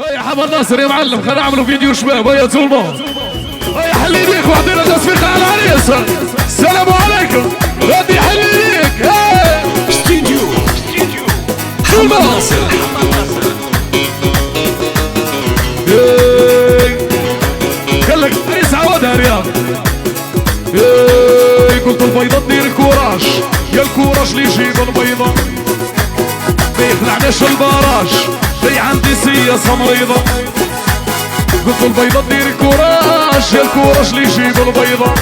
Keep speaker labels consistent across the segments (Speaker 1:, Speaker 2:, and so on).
Speaker 1: يا حمد ناصر يا معلم، خلينا نعملوا فيديو شباب. يا زلمه يا حل ايديك واعطينا تصفيق على العريس. السلام عليكم. غادي حل ايديك.
Speaker 2: استديو حمد ناصر.
Speaker 1: قال لك يسعودها رياض. قلت البيضة دير الكوراج، يا الكوراج اللي يجيب البيضة ما يخلعناش البراج، في عندي سياسة مريضة. قلت البيضة دير الكوراج، يا الكوراج اللي يجيب البيضة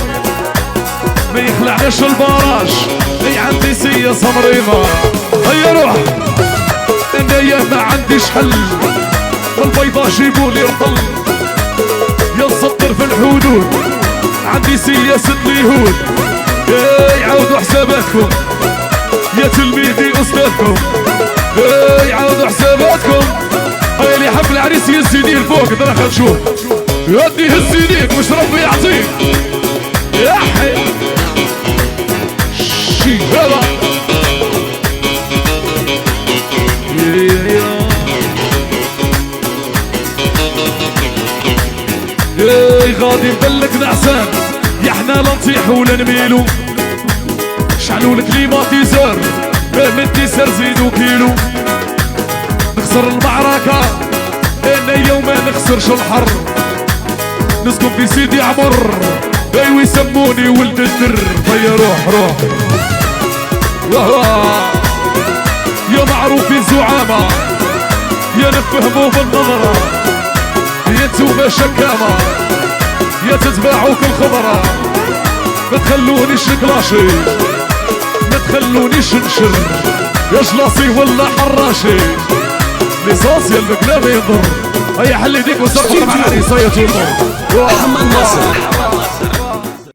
Speaker 1: ما يخلعناش البراج، في عندي سياسة مريضة. هيا روح انايا ما عنديش حل، البيضة جيبوا لي الطل، يا السطر في الحدود عندي سياسة اليهود. عاودوا حساباتكم يا تلميذي استاذكم، عاودوا حساباتكم. هيا اللي حب العريس يهز يديه الفوق، ترى خل نشوف. يدي هز يديك واش ربي يعطيك. يا حي شي هذا غادي نبلك نعسان، يا حنا لا نطيحو ولا نميلو. شعلوا الكليماتيزور بالانتسار زيدو كيلو. نخسر المعركة انا يوم ما نخسرش الحر، نسكن في سيدي عمر ايوا يسموني ولد الدر. هيا روح يا معروفين زعامة، يا نفهموا بالنظرة، يا انتوما شكامة، يا تتباعوا في الخضرة. ما تخلونيش كلاشي، ما تخلونيش نشر، يا جلاصي ولا حراشي، ليسونسيال بكلام يضر. هيا حل يديك وسرقوا مع العريس. هيا تولمو
Speaker 2: حمد ناصر.